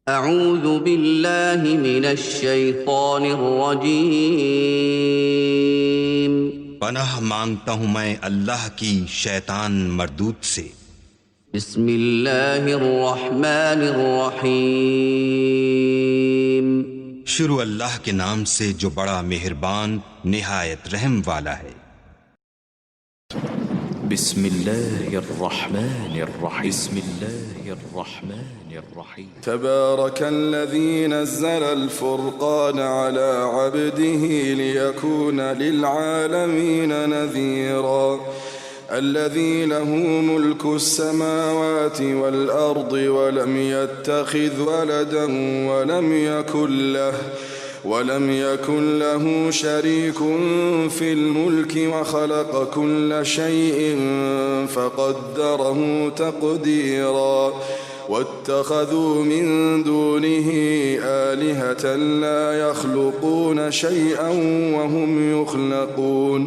اعوذ باللہ من الشیطان الرجیم۔ پناہ مانگتا ہوں میں اللہ کی شیطان مردود سے۔ بسم اللہ الرحمن الرحیم۔ شروع اللہ کے نام سے جو بڑا مہربان نہایت رحم والا ہے۔ بسم اللہ الرحمن الرحیم۔ بسم اللہ الرحمن الرحیم۔ تبارك الذي نزل الفرقان على عبده ليكون للعالمين نذيرا الذي له ملك السماوات والأرض ولم يتخذ ولدا ولم يكن له شريك في الملك وخلق كل شيء فقدره تقديرا واتخذوا من دونه آلهة لا يخلقون شيئا وهم يخلقون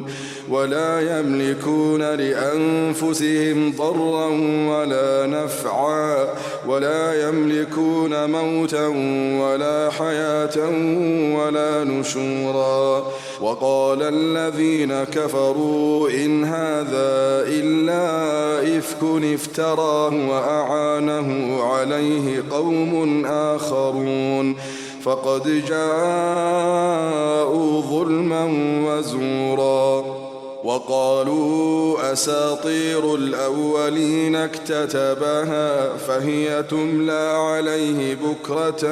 ولا يملكون لأنفسهم ضرا ولا نفعا ولا يملكون موتا ولا حياة ولا نشورا وقال الذين كفروا إن هذا إلا إفك افتراه وأعانه عليه قوم آخرون فقد جاءوا ظلما وزورا وقالوا أساطير الأولين اكتتبها فهي تملى عليه بكرة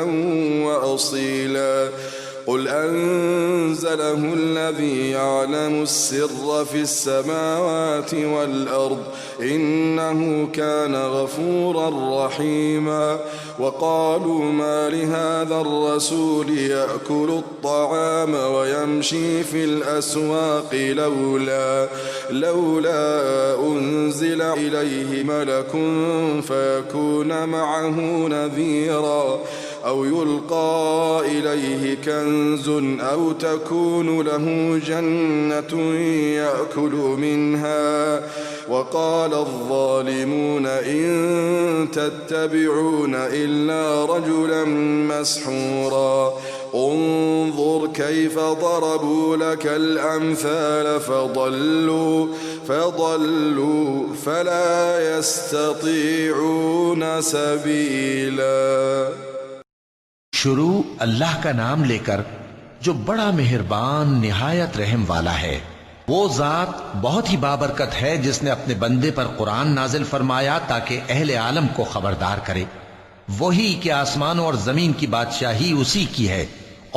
وأصيلا قل أنزله الذي يعلم السر في السماوات والأرض إنه كان غفورا رحيما وقالوا ما لهذا الرسول يأكل الطعام ويمشي في الأسواق لولا أنزل إليه ملك فيكون معه نذيرا أو يلقى إليه كنز أو تكون له جنة يأكل منها وقال الظالمون إن تتبعون إلا رجلا مسحورا انظر كيف ضربوا لك الأمثال فضلوا فلا يستطيعون سبيلا۔ شروع اللہ کا نام لے کر جو بڑا مہربان نہایت رحم والا ہے۔ وہ ذات بہت ہی بابرکت ہے جس نے اپنے بندے پر قرآن نازل فرمایا تاکہ اہل عالم کو خبردار کرے۔ وہی کہ آسمانوں اور زمین کی بادشاہی اسی کی ہے،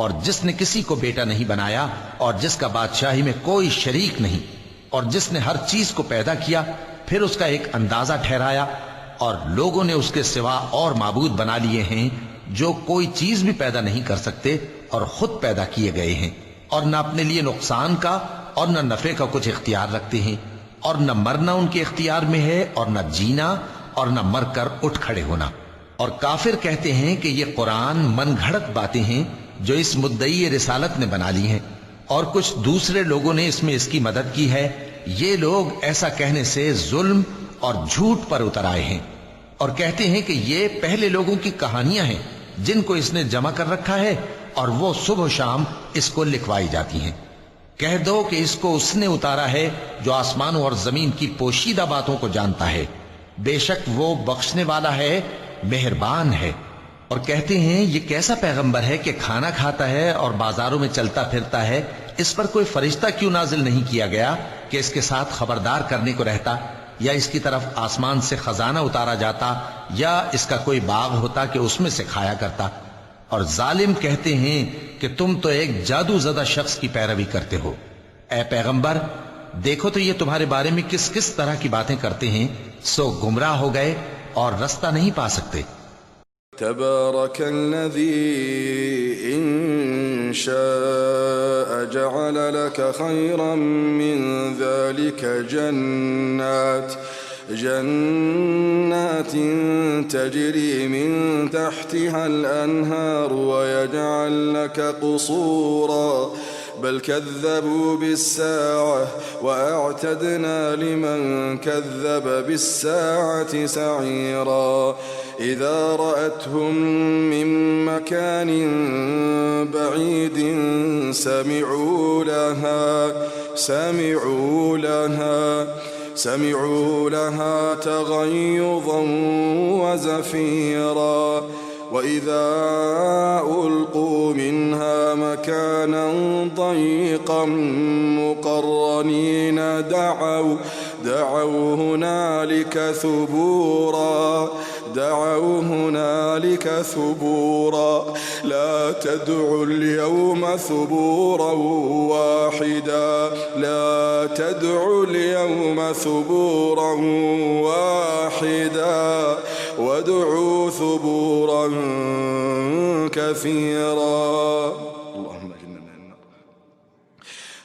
اور جس نے کسی کو بیٹا نہیں بنایا اور جس کا بادشاہی میں کوئی شریک نہیں، اور جس نے ہر چیز کو پیدا کیا پھر اس کا ایک اندازہ ٹھہرایا، اور لوگوں نے اس کے سوا اور معبود بنا لیے ہیں جو کوئی چیز بھی پیدا نہیں کر سکتے اور خود پیدا کیے گئے ہیں، اور نہ اپنے لیے نقصان کا اور نہ نفع کا کچھ اختیار رکھتے ہیں، اور نہ مرنا ان کے اختیار میں ہے اور نہ جینا اور نہ مر کر اٹھ کھڑے ہونا۔ اور کافر کہتے ہیں کہ یہ قرآن من گھڑت باتیں ہیں جو اس مدعی رسالت نے بنا لی ہیں، اور کچھ دوسرے لوگوں نے اس میں اس کی مدد کی ہے۔ یہ لوگ ایسا کہنے سے ظلم اور جھوٹ پر اتر آئے ہیں، اور کہتے ہیں کہ یہ پہلے لوگوں کی کہانیاں ہیں جن کو اس نے جمع کر رکھا ہے اور وہ صبح و شام اس کو لکھوائی جاتی ہیں۔ کہہ دو کہ اس کو اس نے اتارا ہے جو آسمانوں اور زمین کی پوشیدہ باتوں کو جانتا ہے، بے شک وہ بخشنے والا ہے، مہربان ہے۔ اور کہتے ہیں یہ کیسا پیغمبر ہے کہ کھانا کھاتا ہے اور بازاروں میں چلتا پھرتا ہے، اس پر کوئی فرشتہ کیوں نازل نہیں کیا گیا کہ اس کے ساتھ خبردار کرنے کو رہتا، یا اس کی طرف آسمان سے خزانہ اتارا جاتا، یا اس کا کوئی باغ ہوتا کہ اس میں سے کھایا کرتا۔ اور ظالم کہتے ہیں کہ تم تو ایک جادو زدہ شخص کی پیروی کرتے ہو۔ اے پیغمبر دیکھو تو یہ تمہارے بارے میں کس کس طرح کی باتیں کرتے ہیں، سو گمراہ ہو گئے اور رستہ نہیں پا سکتے۔ تبارك الذي إن شاء جعل لك خيرا من ذلك جنات تجري من تحتها الأنهار ويجعل لك قصورا بل كذبوا بالساعة وأعتدنا لمن كذب بالساعة سعيرا إذا رأتهم من مكان بعيد سمعوا لها تغيظا وزفيرا وإذا ألقوا منها مكانا ضيقا مقرنين دعوا هنالك ثبورا لا تدعوا اليوم ثبورا واحدا وادعوا ثبورا كثيرا. اللهم اجرنا من النار.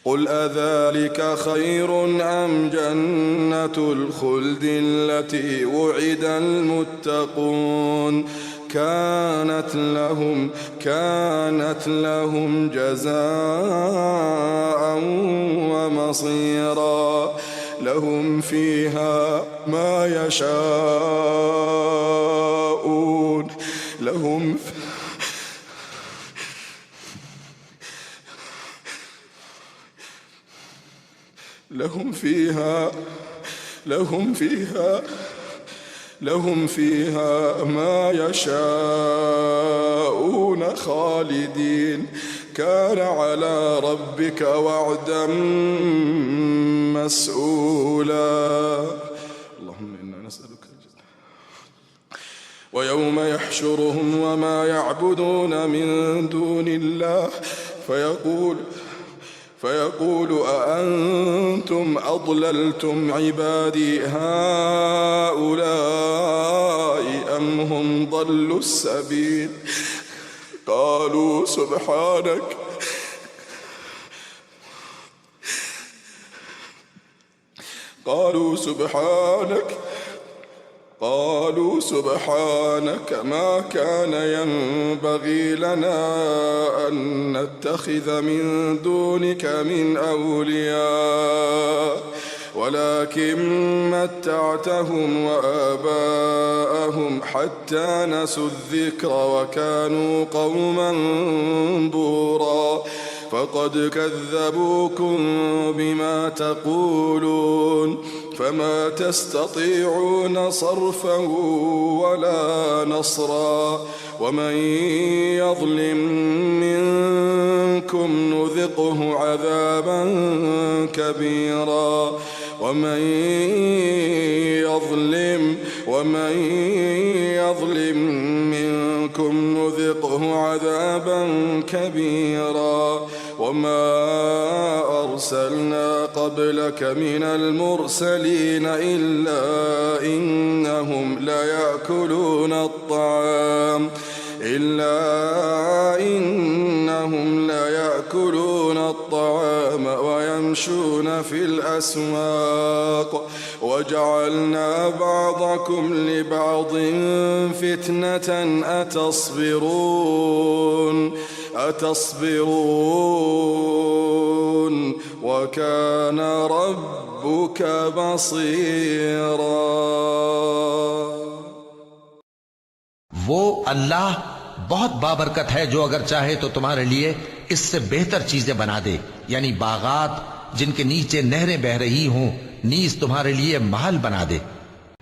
قل أذلك خير أم جنة الخلد التي وعد المتقون كانت لهم جزاء ومصيرا لهم فيها ما يشاءون لهم فيها ما يشاءون خالدين كان على ربك وعدا مسئولا. اللهم إنا نسألك الجنة. ويوم يحشرهم وما يعبدون من دون الله فيقول أأنتم أضللتم عبادي هؤلاء أم هم ضلوا السبيل قالوا سبحانك ما كان ينبغي لنا أن نتخذ من دونك من أولياء ولكن متعتهم وآباءهم حتى نسوا الذكر وكانوا قوما بورا فقد كذبوكم بما تقولون فما تستطيعون صرفا ولا نصرا ومن يظلم منكم نذقه عذابا كبيرا ومن يظلم منكم نذقه عذابا كبيرا وما أرسلنا قبلك من المرسلين إلا إنهم ليأكلون الطعام ويمشون في الأسواق وجعلنا بعضكم لبعض فتنة أتصبرون وكان ربك بصيرا. وہ اللہ بہت بابرکت ہے جو اگر چاہے تو تمہارے لیے اس سے بہتر چیزیں بنا دے، یعنی باغات جن کے نیچے نہریں بہ رہی ہوں نیز تمہارے لیے محل بنا دے،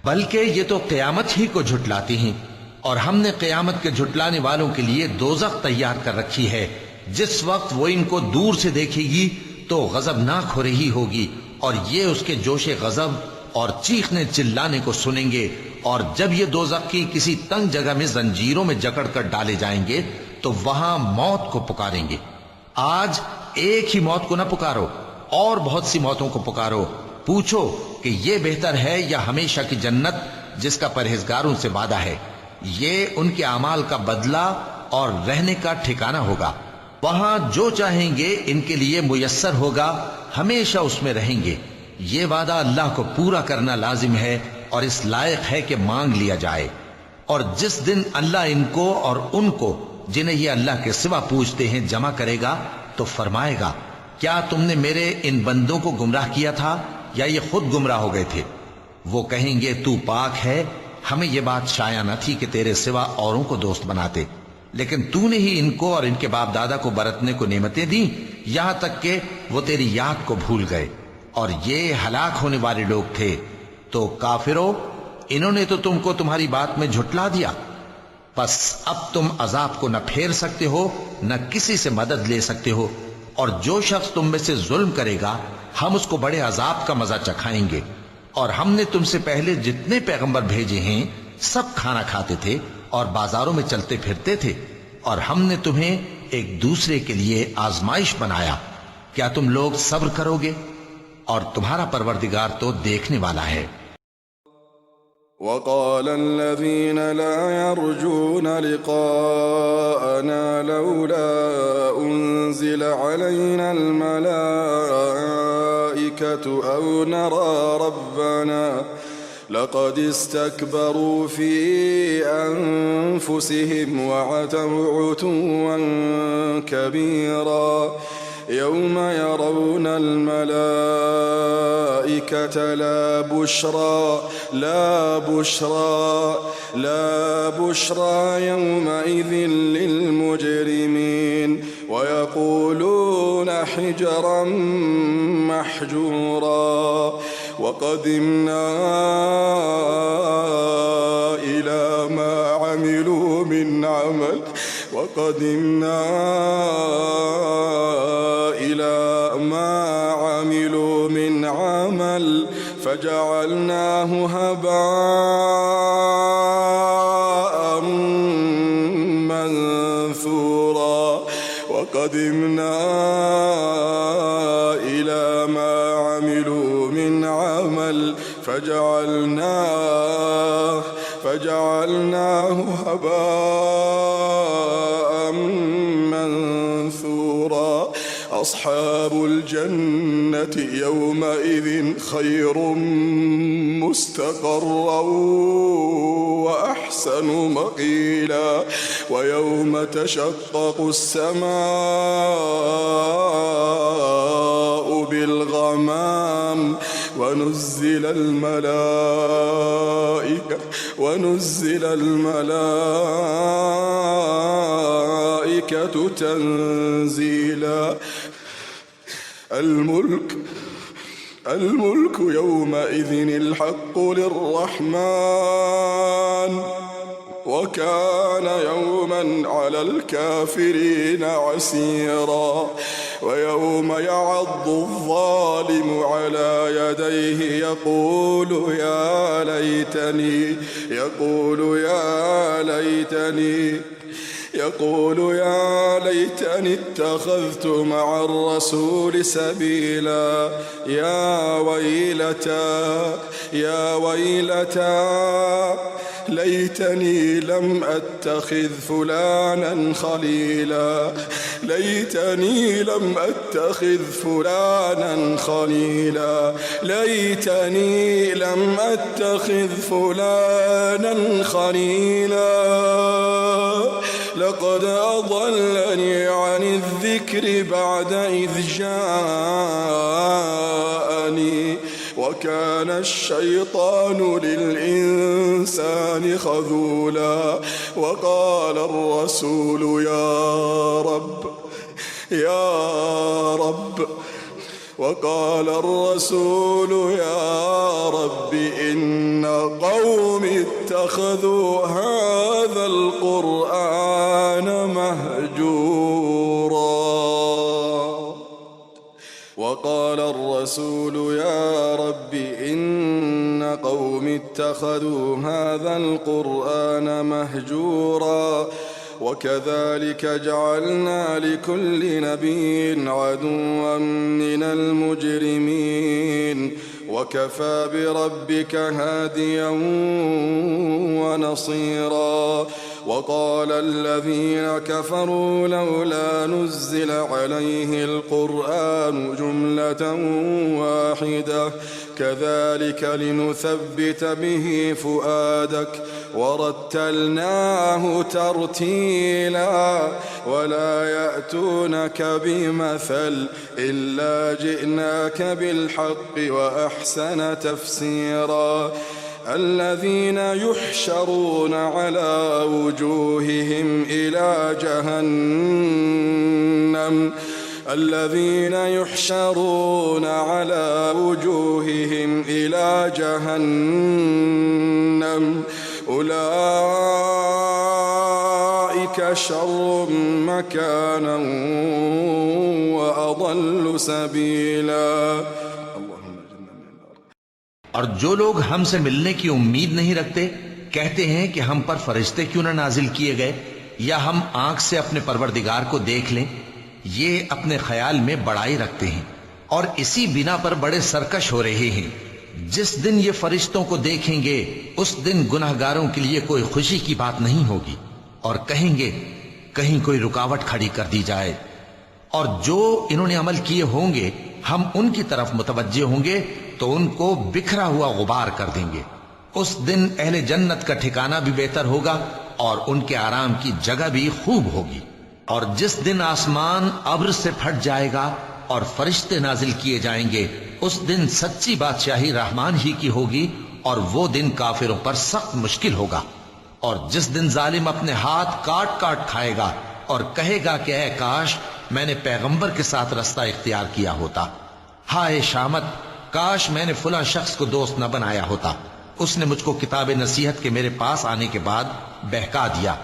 بلکہ یہ تو قیامت ہی کو جھٹلاتی ہیں، اور ہم نے قیامت کے جھٹلانے والوں کے لیے دوزخ تیار کر رکھی ہے، جس وقت وہ ان کو دور سے دیکھے گی تو غضبناک ہو رہی ہوگی، اور یہ اس کے جوش غضب اور چیخنے چلانے کو سنیں گے، اور جب یہ دوزخ کی کسی تنگ جگہ میں زنجیروں میں جکڑ کر ڈالے جائیں گے تو وہاں موت کو پکاریں گے۔ آج ایک ہی موت کو نہ پکارو، اور بہت سی موتوں کو پکارو، پوچھو کہ یہ بہتر ہے یا ہمیشہ کی جنت جس کا پرہیزگاروں سے وعدہ ہے، یہ ان کے اعمال کا بدلہ اور رہنے کا ٹھکانہ ہوگا، وہاں جو چاہیں گے ان کے لیے میسر ہوگا، ہمیشہ اس میں رہیں گے۔ یہ وعدہ اللہ کو پورا کرنا لازم ہے اور اس لائق ہے کہ مانگ لیا جائے۔ اور جس دن اللہ ان کو اور ان کو جنہیں یہ اللہ کے سوا پوچھتے ہیں جمع کرے گا تو فرمائے گا، کیا تم نے میرے ان بندوں کو گمراہ کیا تھا یا یہ خود گمراہ ہو گئے تھے؟ وہ کہیں گے تو پاک ہے، ہمیں یہ بات شایع نہ تھی کہ تیرے سوا اوروں کو دوست بناتے، لیکن تو نے ہی ان کو اور ان کے باپ دادا کو برتنے کو نعمتیں دیں، یہاں تک کہ وہ تیری یاد کو بھول گئے، اور یہ ہلاک ہونے والے لوگ تھے۔ تو کافرو، انہوں نے تو تم کو تمہاری بات میں جھٹلا دیا، پس اب تم عذاب کو نہ پھیر سکتے ہو نہ کسی سے مدد لے سکتے ہو، اور جو شخص تم میں سے ظلم کرے گا ہم اس کو بڑے عذاب کا مزہ چکھائیں گے۔ اور ہم نے تم سے پہلے جتنے پیغمبر بھیجے ہیں سب کھانا کھاتے تھے اور بازاروں میں چلتے پھرتے تھے، اور ہم نے تمہیں ایک دوسرے کے لیے آزمائش بنایا، کیا تم لوگ صبر کرو گے؟ اور تمہارا پروردگار تو دیکھنے والا ہے۔ وقال الذين لا يرجون لقاءنا لولا أنزل علينا الملائكة أو نرى ربنا لقد استكبروا في أنفسهم وعتوا عتوا كبيرا يوم يرون الملائكة لا بشرى يومئذ للمجرمين ويقولون حجرا محجورا وقدمنا إلى ما عملوا من عمل فجعلناه هباء منثورا وقدمنا إلى ما عملوا من عمل فجعلناه هباء منثورا أصحاب الجنة يومئذ خير مستقرا وأحسن مقيلا ويوم تشقق السماء بالغمام ونزل الملائكة تنزيلا الملك يومئذ الحق للرحمن وكان يوما على الكافرين عسيرا ويوم يعض الظالم على يديه يقول يا ليتني اتخذت مع الرسول سبيلا يا ويلتى ليتني لم أتخذ فلانا خليلا ليتني لم أتخذ فلانا خليلا لقد أضلني عن الذكر بعد إذ جاءني وكان الشيطان للإنسان خذولا وقال الرسول يا رب إن قومي اتخذوا هذا القرآن مهجورا وقال الرسول يا رب إن قومي اتخذوا هذا القرآن مهجورا وكذلك جعلنا لكل نبي عدوا من المجرمين وكفى بربك هاديا ونصيرا وقال الذين كفروا لولا نزل عليه القرآن جملة واحدة كذلك لنثبت به فؤادك ورتلناه ترتيلا ولا يأتونك بمثل إلا جئناك بالحق وأحسن تفسيرا الذين يحشرون على وجوههم إلى جهنم الذين يحشرون على وجوههم إلى جهنم أولئك شر مكانا وأضل سبيلا. اور جو لوگ ہم سے ملنے کی امید نہیں رکھتے کہتے ہیں کہ ہم پر فرشتے کیوں نہ نازل کیے گئے یا ہم آنکھ سے اپنے پروردگار کو دیکھ لیں. یہ اپنے خیال میں بڑائی رکھتے ہیں اور اسی بنا پر بڑے سرکش ہو رہے ہیں. جس دن یہ فرشتوں کو دیکھیں گے اس دن گناہگاروں کے لیے کوئی خوشی کی بات نہیں ہوگی اور کہیں گے کہیں کوئی رکاوٹ کھڑی کر دی جائے. اور جو انہوں نے عمل کیے ہوں گے ہم ان کی طرف متوجہ ہوں گے تو ان کو بکھرا ہوا غبار کر دیں گے. اس دن اہل جنت کا ٹھکانہ بھی بہتر ہوگا اور ان کے آرام کی جگہ بھی خوب ہوگی. اور جس دن آسمان ابر سے پھٹ جائے گا اور فرشتے نازل کیے جائیں گے اس دن سچی بادشاہی رحمان ہی کی ہوگی اور وہ دن کافروں پر سخت مشکل ہوگا. اور جس دن ظالم اپنے ہاتھ کاٹ کاٹ کھائے گا اور کہے گا کہ اے کاش میں نے پیغمبر کے ساتھ رستہ اختیار کیا ہوتا. ہائے شامت کاش میں نے فلاں شخص کو دوست نہ بنایا ہوتا. اس نے مجھ کو کتاب نصیحت کے میرے پاس آنے کے بعد بہکا دیا.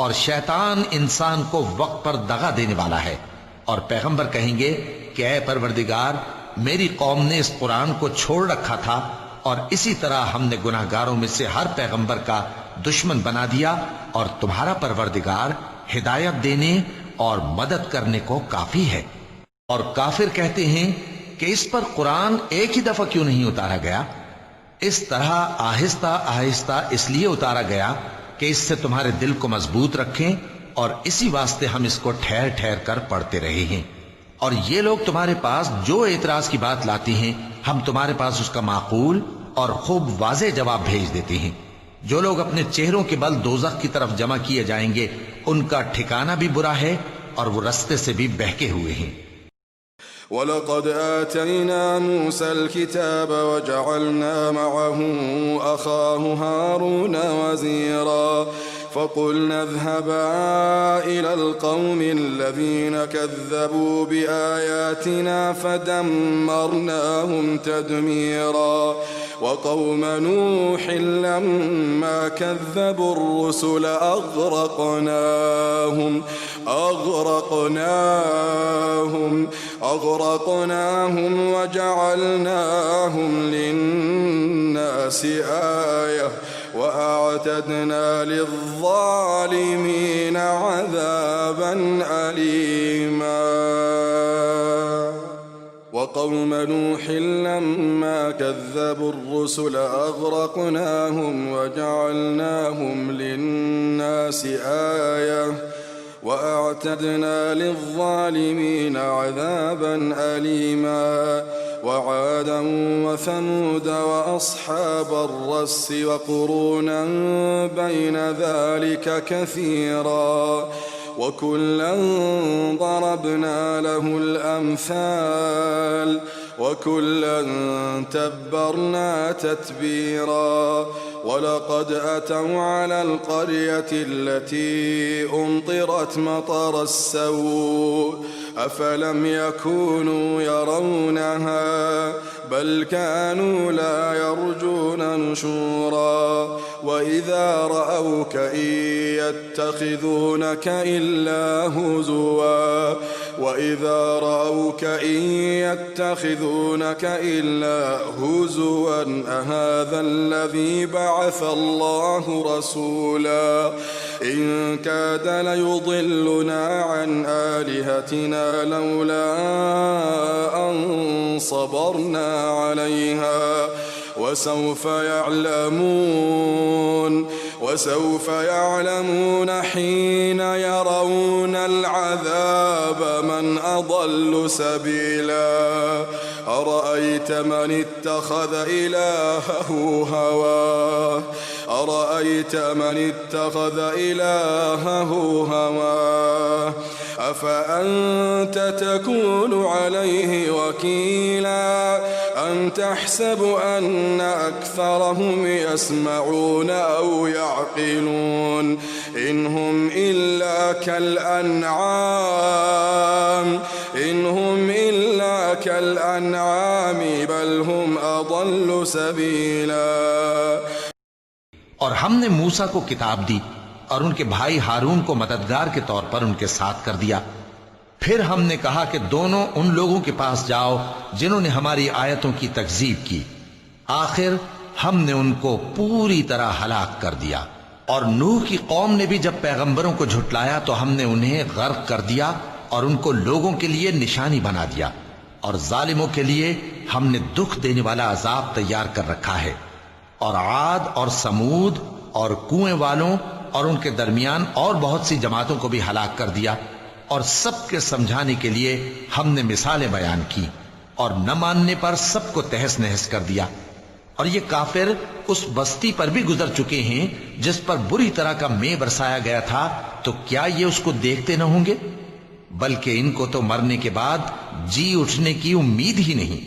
اور شیطان انسان کو وقت پر دغا دینے والا ہے. اور پیغمبر کہیں گے کہ اے پروردگار میری قوم نے اس قرآن کو چھوڑ رکھا تھا اور اسی طرح ہم نے گناہگاروں میں سے ہر پیغمبر کا دشمن بنا دیا اور تمہارا پروردگار ہدایت دینے اور مدد کرنے کو کافی ہے. اور کافر کہتے ہیں کہ اس پر قرآن ایک ہی دفعہ کیوں نہیں اتارا گیا؟ اس طرح آہستہ آہستہ اس لیے اتارا گیا کہ اس سے تمہارے دل کو مضبوط رکھیں اور اسی واسطے ہم اس کو ٹھہر ٹھہر کر پڑھتے رہے ہیں. اور یہ لوگ تمہارے پاس جو اعتراض کی بات لاتی ہیں ہم تمہارے پاس اس کا معقول اور خوب واضح جواب بھیج دیتے ہیں. جو لوگ اپنے چہروں کے بل دوزخ کی طرف جمع کیے جائیں گے ان کا ٹھکانہ بھی برا ہے اور وہ رستے سے بھی بہکے ہوئے ہیں. وَلَقَدْ آتَيْنَا مُوسَى الْكِتَابَ وَجَعَلْنَا مَعَهُ أَخَاهُ هَارُونَ وَزِيرًا فَقُلْنَا اذْهَبَا إِلَى الْقَوْمِ الَّذِينَ كَذَّبُوا بِآيَاتِنَا فَدَمَّرْنَاهُمْ تَدْمِيرًا وقوم نوح لما كذبوا الرسل أغرقناهم وجعلناهم للناس آية وأعتدنا للظالمين عذابا أليما. وقوم نوح لما كذبوا الرسل أغرقناهم وجعلناهم للناس آية وأعتدنا للظالمين عذابا أليما. وعادا وثمود وأصحاب الرس وقرونا بين ذلك كثيرا وكلا ضربنا له الأمثال وكلا تبرنا تتبيرا. ولقد أتوا على القرية التي أمطرت مطر السوء أفلم يكونوا يرونها بل كانوا لا يرجون نشورا. وإذا رأوك إن يتخذونك إلا هزوا وإذا رأوك إن يتخذونك إلا هزوا أهذا الذي بعث الله رسولا إن كاد ليضلنا عن آلهتنا لولا أن صبرنا عليها وسوف يعلمون حين يرون العذاب من أضل سبيلا. أرأيت من اتخذ إلهه هواه أفأنت تكون عليه وكيلا أم تحسب أن أكثرهم يسمعون أو يعقلون إن هم إلا كالأنعام بل هم أضل سبيلا. اور ہم نے موسیٰ کو کتاب دی اور ان کے بھائی ہارون کو مددگار کے طور پر ان کے ساتھ کر دیا. پھر ہم نے کہا کہ دونوں ان لوگوں کے پاس جاؤ جنہوں نے ہماری آیتوں کی تکذیب کی. آخر ہم نے ان کو پوری طرح ہلاک کر دیا. اور نوح کی قوم نے بھی جب پیغمبروں کو جھٹلایا تو ہم نے انہیں غرق کر دیا اور ان کو لوگوں کے لیے نشانی بنا دیا. اور ظالموں کے لیے ہم نے دکھ دینے والا عذاب تیار کر رکھا ہے. اور عاد اور سمود اور کنویں والوں اور ان کے درمیان اور بہت سی جماعتوں کو بھی ہلاک کر دیا. اور سب کے سمجھانے کے لیے ہم نے مثالیں بیان کی اور نہ ماننے پر سب کو تہس نہس کر دیا. اور یہ کافر اس بستی پر بھی گزر چکے ہیں جس پر بری طرح کا مے برسایا گیا تھا، تو کیا یہ اس کو دیکھتے نہ ہوں گے؟ بلکہ ان کو تو مرنے کے بعد جی اٹھنے کی امید ہی نہیں.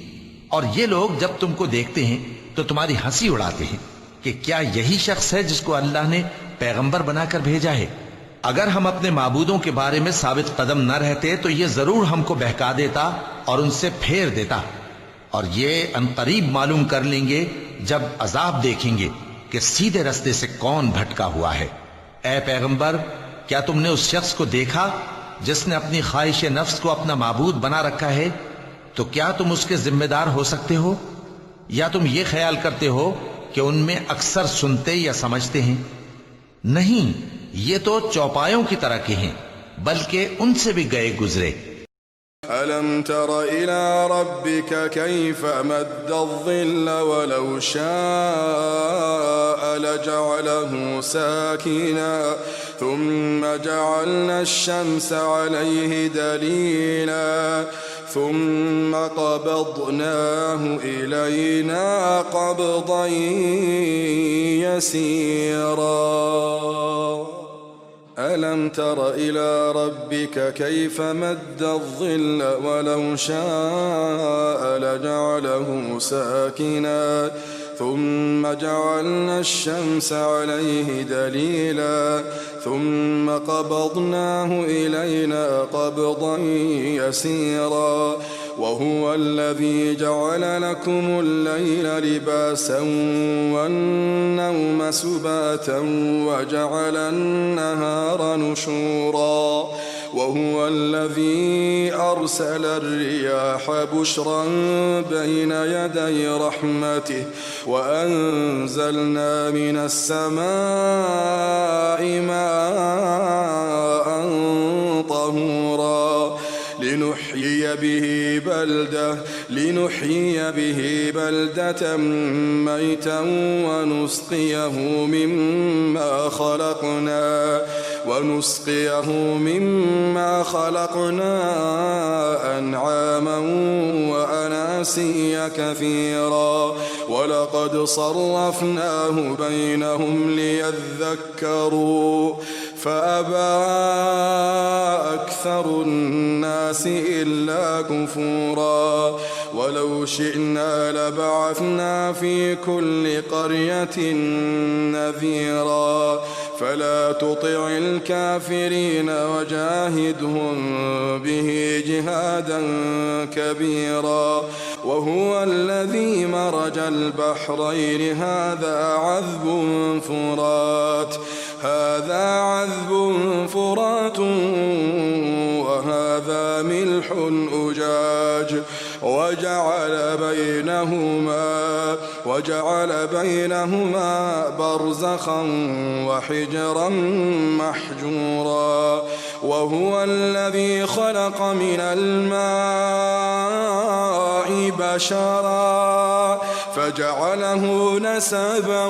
اور یہ لوگ جب تم کو دیکھتے ہیں تو تمہاری ہنسی اڑاتے ہیں کہ کیا یہی شخص ہے جس کو اللہ نے پیغمبر بنا کر بھیجا ہے؟ اگر ہم اپنے معبودوں کے بارے میں ثابت قدم نہ رہتے تو یہ ضرور ہم کو بہکا دیتا اور ان سے پھیر دیتا. اور یہ عنقریب معلوم کر لیں گے جب عذاب دیکھیں گے کہ سیدھے رستے سے کون بھٹکا ہوا ہے. اے پیغمبر، کیا تم نے اس شخص کو دیکھا جس نے اپنی خواہش نفس کو اپنا معبود بنا رکھا ہے؟ تو کیا تم اس کے ذمہ دار ہو سکتے ہو؟ یا تم یہ خیال کرتے ہو کہ ان میں اکثر سنتے یا سمجھتے ہیں؟ نہیں، یہ تو چوپایوں کی طرح کے ہیں، بلکہ ان سے بھی گئے گزرے. ألم تر إلى ربك كيف مد الظل ولو شاء لجعله ساكنا ثم جعلنا الشمس عليه دليلا ثم قبضناه إلينا قبضا يسيرا. ألم تر إلى ربك كيف مد الظل ولو شاء لجعله ساكنا ثم جعلنا الشمس عليه دليلا ثم قبضناه إلينا قبضا يسيرا. وهو الذي جعل لكم الليل لباسا والنوم سباتا وجعل النهار نشورا. وهو الذي أرسل الرياح بشرا بين يدي رحمته وأنزلنا من السماء ماء طهورا لنحيي به بلدة ميتا ونسقيه مما خلقنا أنعاما وأناسيا كثيرا. ولقد صرفناه بينهم ليذكروا فأبى أكثر الناس إلا كفورا. ولو شئنا لبعثنا في كل قرية نذيرا فلا تطع الكافرين وجاهدهم به جهادا كبيرا. وهو الذي مرج البحرين هذا عذب فرات وهذا ملح أجاج وجعل بينهما برزخا وحجرا محجورا. وهو الذي خلق من الماء بشرا فجعله نسبا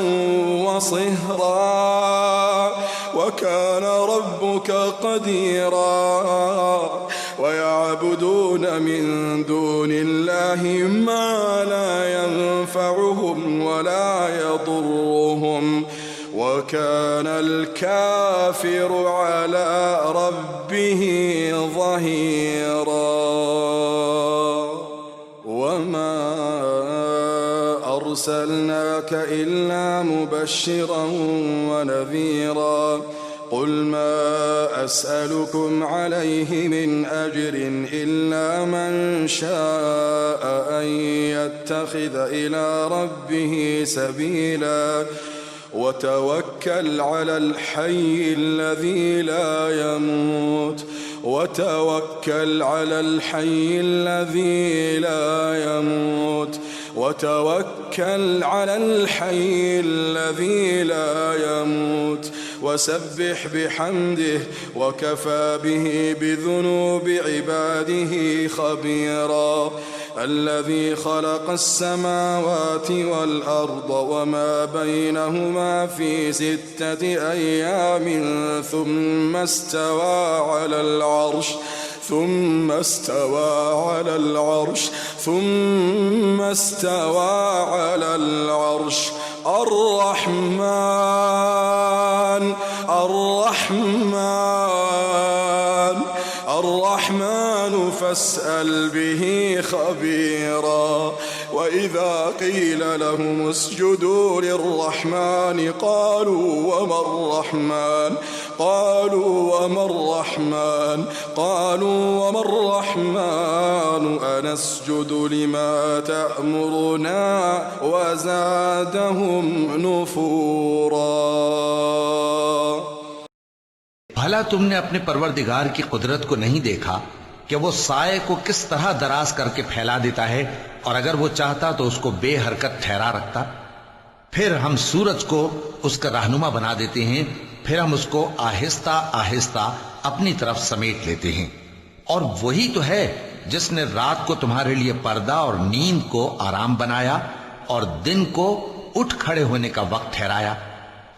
وصهرا وكان ربك قديرا. ويعبدون من دون الله ما لا ينفعهم ولا يضرهم وكان الكافر على ربه ربه ظهيرا وما أرسلناك إلا مبشرا ونذيرا قل ما أسألكم عليه من أجر إلا من شاء أن يتخذ إلى ربه سبيلا وتوكل على الحي الذي لا يموت وتوكل على الحي الذي لا يموت وتوكل على الحي الذي لا يموت وسبح بحمده وكفى به بذنوب عباده خبيرا الذي خلق السماوات والأرض وما بينهما في 6 أيام ثم استوى على العرش ثم استوى على العرش الرحمن فاسأل به خبيرا وإذا قيل لهم اسجدوا للرحمن قالوا وما الرحمن أنسجد لما تأمرنا وزادهم نفورا بھلا تم نے اپنے پروردگار کی قدرت کو نہیں دیکھا کہ وہ سائے کو کس طرح دراز کر کے پھیلا دیتا ہے اور اگر وہ چاہتا تو اس کو بے حرکت ٹھہرا رکھتا پھر ہم سورج کو اس کا رہنما بنا دیتے ہیں پھر ہم اس کو آہستہ آہستہ اپنی طرف سمیٹ لیتے ہیں اور وہی تو ہے جس نے رات کو تمہارے لیے پردہ اور نیند کو آرام بنایا اور دن کو اٹھ کھڑے ہونے کا وقت ٹھہرایا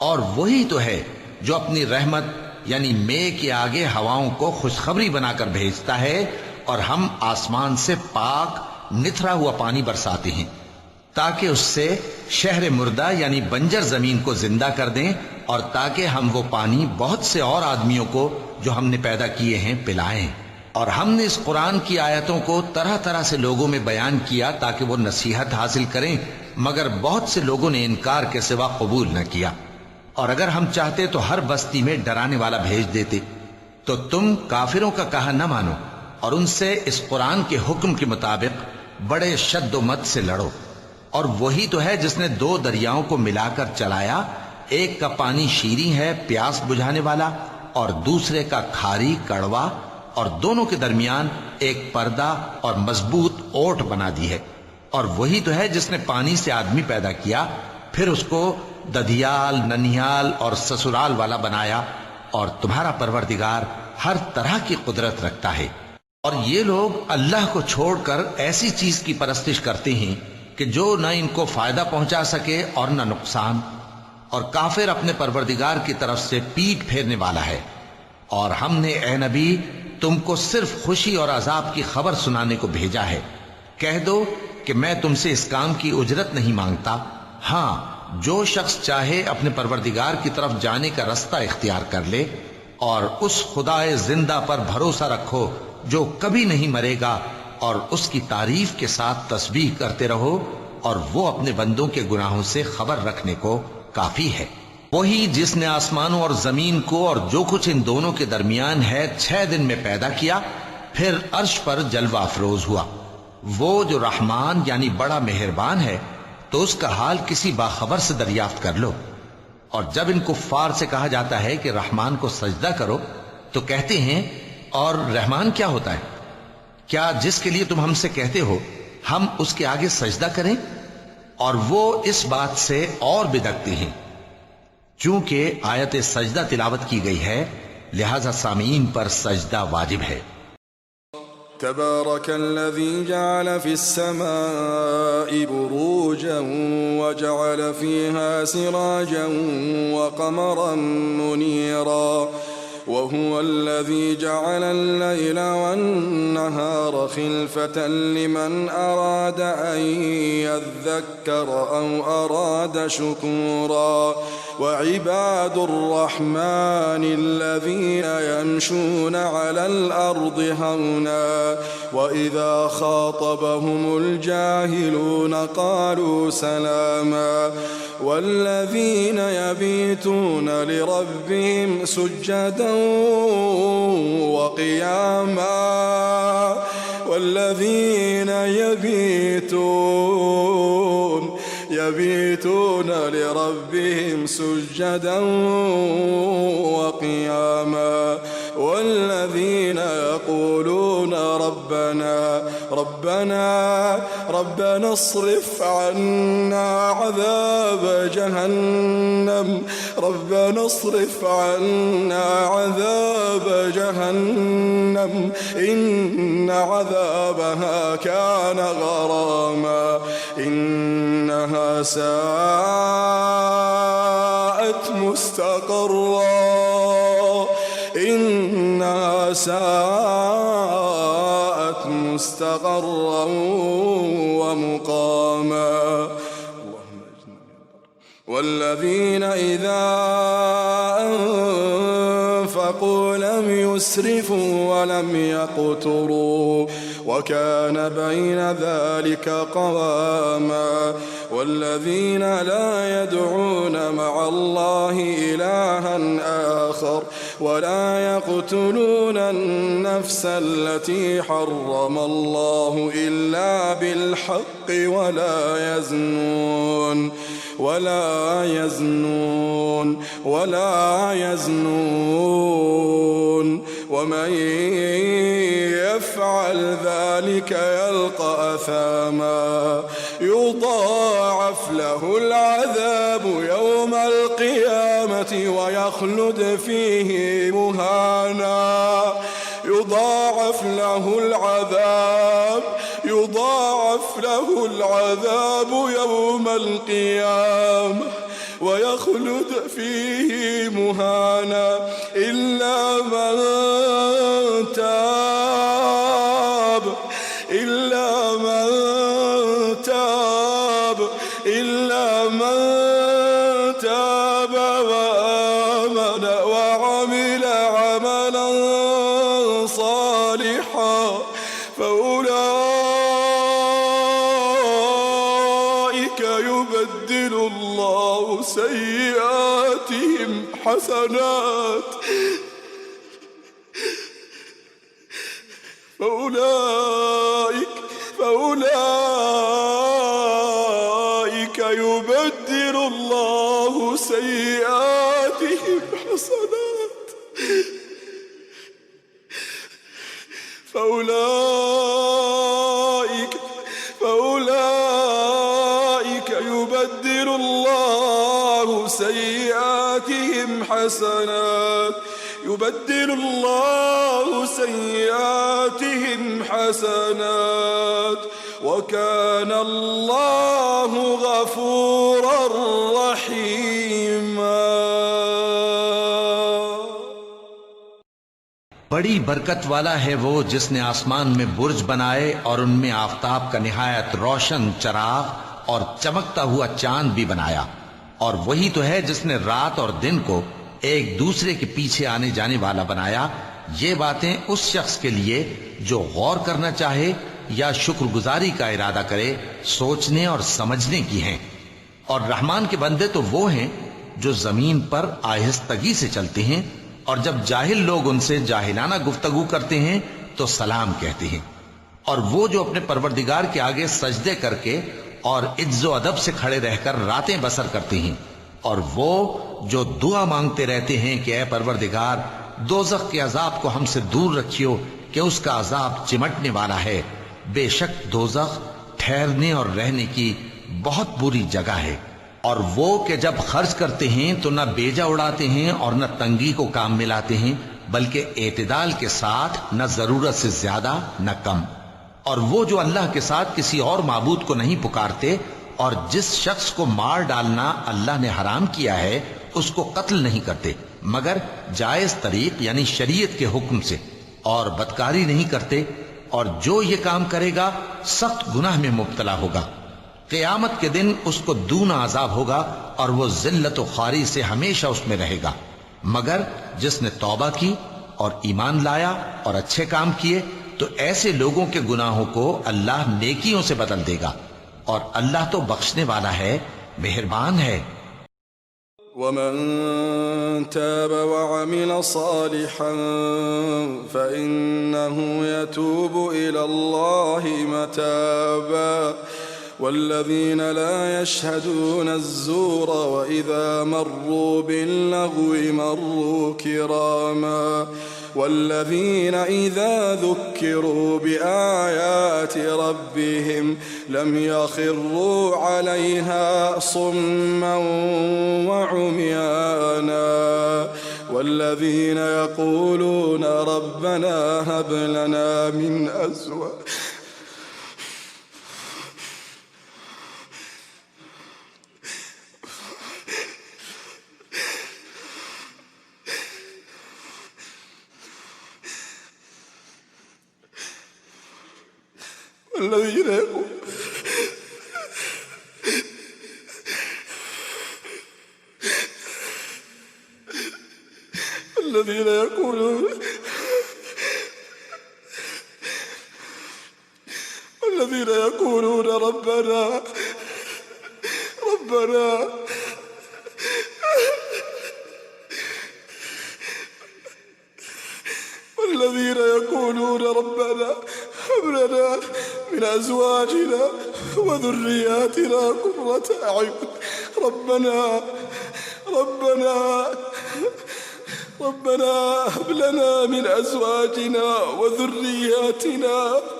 اور وہی تو ہے جو اپنی رحمت یعنی مے کے آگے ہواؤں کو خوشخبری بنا کر بھیجتا ہے اور ہم آسمان سے پاک نتھرا ہوا پانی برساتے ہیں تاکہ اس سے شہر مردہ یعنی بنجر زمین کو زندہ کر دیں اور تاکہ ہم وہ پانی بہت سے اور آدمیوں کو جو ہم نے پیدا کیے ہیں پلائیں اور ہم نے اس قرآن کی آیتوں کو طرح طرح سے لوگوں میں بیان کیا تاکہ وہ نصیحت حاصل کریں مگر بہت سے لوگوں نے انکار کے سوا قبول نہ کیا اور اگر ہم چاہتے تو ہر بستی میں ڈرانے والا بھیج دیتے تو تم کافروں کا کہا نہ مانو اور ان سے اس قرآن کے حکم کے مطابق بڑے شد و مت سے لڑو اور وہی تو ہے جس نے 2 دریاؤں کو ملا کر چلایا ایک کا پانی شیریں ہے پیاس بجھانے والا اور دوسرے کا کھاری کڑوا اور دونوں کے درمیان ایک پردہ اور مضبوط اوٹ بنا دی ہے اور وہی تو ہے جس نے پانی سے آدمی پیدا کیا پھر اس کو ددھیال ننھیال اور سسرال والا بنایا اور تمہارا پروردگار ہر طرح کی قدرت رکھتا ہے اور یہ لوگ اللہ کو چھوڑ کر ایسی چیز کی پرستش کرتے ہیں کہ جو نہ ان کو فائدہ پہنچا سکے اور نہ نقصان اور کافر اپنے پروردگار کی طرف سے پیٹ پھیرنے والا ہے اور ہم نے اے نبی تم کو صرف خوشی اور عذاب کی خبر سنانے کو بھیجا ہے کہہ دو کہ میں تم سے اس کام کی اجرت نہیں مانگتا ہاں جو شخص چاہے اپنے پروردگار کی طرف جانے کا رستہ اختیار کر لے اور اس خدائے زندہ پر بھروسہ رکھو جو کبھی نہیں مرے گا اور اس کی تعریف کے ساتھ تسبیح کرتے رہو اور وہ اپنے بندوں کے گناہوں سے خبر رکھنے کو کافی ہے وہی جس نے آسمانوں اور زمین کو اور جو کچھ ان دونوں کے درمیان ہے 6 دن میں پیدا کیا پھر عرش پر جلوہ افروز ہوا وہ جو رحمان یعنی بڑا مہربان ہے تو اس کا حال کسی باخبر سے دریافت کر لو اور جب ان کفار سے کہا جاتا ہے کہ رحمان کو سجدہ کرو تو کہتے ہیں اور رحمان کیا ہوتا ہے کیا جس کے لیے تم ہم سے کہتے ہو ہم اس کے آگے سجدہ کریں اور وہ اس بات سے اور بدکتے ہیں چونکہ آیت سجدہ تلاوت کی گئی ہے لہذا سامعین پر سجدہ واجب ہے تبارك الذي جعل في السماء بروجا وجعل فيها سراجا وقمرا منيرا وهو الذي جعل الليل والنهار خلفة لمن أراد أن يذكر أو أراد شكورا وعباد الرحمن الذين يمشون على الأرض هونا وإذا خاطبهم الجاهلون قالوا سلاما والذين يبيتون لربهم سجدا وقياما والذين يبيتون لربهم سجدا وقياما والذين يقولون ربنا اصرف عنا عذاب جهنم إن عذابها كان غراما إنها ساءت مستقرا ومقاما والذين إذا أنفقوا لم يسرفوا ولم يقتروا وكان بين ذلك قواما والذين لا يدعون مع الله إلها آخر ولا يقتلون النفس التي حرم الله إلا بالحق ولا يزنون ومن يفعل ذلك يلقى أثاما يضاعف له العذاب يوم القيامة ويخلد فيه مهانا يضاعف له العذاب يوم القيامة ويخلد فيه مهانا إلا من تاب وآمن وعمل عملا صالحا فأولئك يبدل الله سيئاتهم حسنات فأولئك يبدل الله سيئاتهم حسنات فأولئك يبدل الله سيئاتهم حسنات وكان الله غفورا رحيما. بڑی برکت والا ہے وہ جس نے آسمان میں برج بنائے اور ان میں آفتاب کا نہایت روشن چراغ اور چمکتا ہوا چاند بھی بنایا، اور وہی تو ہے جس نے رات اور دن کو ایک دوسرے کے پیچھے آنے جانے والا بنایا. یہ باتیں اس شخص کے لیے جو غور کرنا چاہے یا شکر گزاری کا ارادہ کرے سوچنے اور سمجھنے کی ہیں. اور رحمان کے بندے تو وہ ہیں جو زمین پر آہستگی سے چلتے ہیں، اور جب جاہل لوگ ان سے جاہلانہ گفتگو کرتے ہیں تو سلام کہتے ہیں. اور وہ جو اپنے پروردگار کے آگے سجدے کر کے اور عز و ادب سے کھڑے رہ کر راتیں بسر کرتے ہیں. اور وہ جو دعا مانگتے رہتے ہیں کہ اے پروردگار دوزخ کے عذاب کو ہم سے دور رکھیو کہ اس کا عذاب چمٹنے والا ہے. بے شک دوزخ ٹھہرنے اور رہنے کی بہت بری جگہ ہے. اور وہ کہ جب خرچ کرتے ہیں تو نہ بیجا اڑاتے ہیں اور نہ تنگی کو کام میں لاتے ہیں، بلکہ اعتدال کے ساتھ، نہ ضرورت سے زیادہ نہ کم. اور وہ جو اللہ کے ساتھ کسی اور معبود کو نہیں پکارتے، اور جس شخص کو مار ڈالنا اللہ نے حرام کیا ہے اس کو قتل نہیں کرتے، مگر جائز طریق یعنی شریعت کے حکم سے، اور بدکاری نہیں کرتے، اور جو یہ کام کرے گا سخت گناہ میں مبتلا ہوگا۔ قیامت کے دن اس کو دونا عذاب ہوگا اور وہ ذلت و خواری سے ہمیشہ اس میں رہے گا، مگر جس نے توبہ کی اور ایمان لایا اور اچھے کام کیے تو ایسے لوگوں کے گناہوں کو اللہ نیکیوں سے بدل دے گا، اور اللہ تو بخشنے والا ہے، مہربان ہے۔ ومن تاب وعمل صالحا فإنه يتوب إلى الله متابا والذين لا يشهدون الزور وإذا مروا باللغو مروا كراما والذين إذا ذكروا بآيات ربهم لم يخروا عليها صما وعميانا والذين يقولون ربنا هب لنا من أزواجنا الذين يقولون ربنا هب لنا من أزواجنا وذرياتنا قرة أعين ربنا هب لنا من أزواجنا وذرياتنا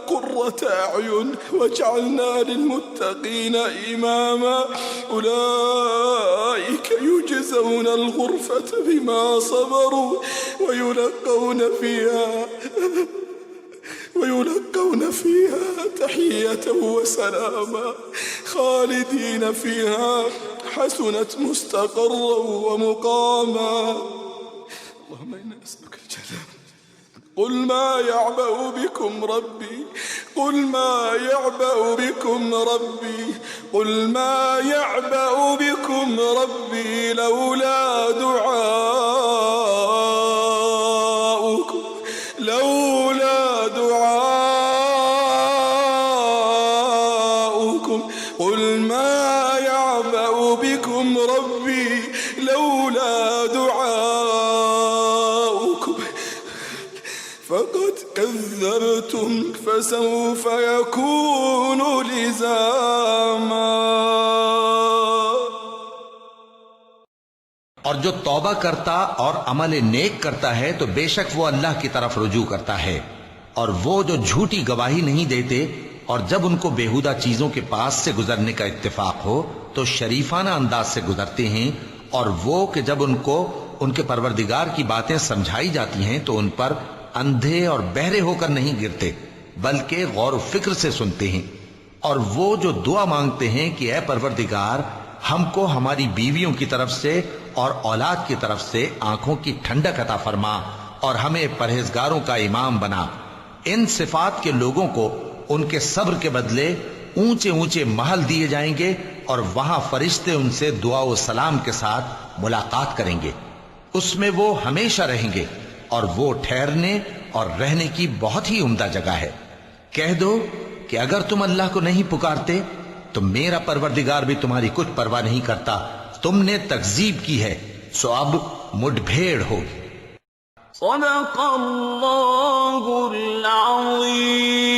قرة أعين واجعلنا للمتقين إماما أولئك يجزون الغرفة بما صبروا ويلقون فيها تحية وسلاما خالدين فيها حسنت مستقرا ومقاما اللهم إنا نسألك الجنة قل ما يعبأ بكم ربي لولا دعاؤكم قل ما يعبأ بكم ربي لولا دعاؤكم فقد كذبتم فسوف يكون لزاما۔ اور جو توبہ کرتا اور عمل نیک کرتا ہے تو بے شک وہ اللہ کی طرف رجوع کرتا ہے، اور وہ جو جھوٹی گواہی نہیں دیتے اور جب ان کو بیہودہ چیزوں کے پاس سے گزرنے کا اتفاق ہو تو شریفانہ انداز سے گزرتے ہیں، اور وہ کہ جب ان کو ان کے پروردگار کی باتیں سمجھائی جاتی ہیں تو ان پر اندھے اور بہرے ہو کر نہیں گرتے بلکہ غور و فکر سے سنتے ہیں، اور وہ جو دعا مانگتے ہیں کہ اے پروردگار ہم کو ہماری بیویوں کی طرف سے اور اولاد کی طرف سے آنکھوں کی ٹھنڈک عطا فرما اور ہمیں پرہیزگاروں کا امام بنا۔ ان صفات کے لوگوں کو ان کے صبر کے بدلے اونچے اونچے محل دیے جائیں گے، اور وہاں فرشتے ان سے دعا و سلام کے ساتھ ملاقات کریں گے، اس میں وہ ہمیشہ رہیں گے، اور وہ ٹھہرنے اور رہنے کی بہت ہی عمدہ جگہ ہے۔ کہہ دو کہ اگر تم اللہ کو نہیں پکارتے تو میرا پروردگار بھی تمہاری کچھ پرواہ نہیں کرتا، تم نے تکذیب کی ہے سو اب مڈ بھیڑ ہوگی۔ صدق اللہ العظیم۔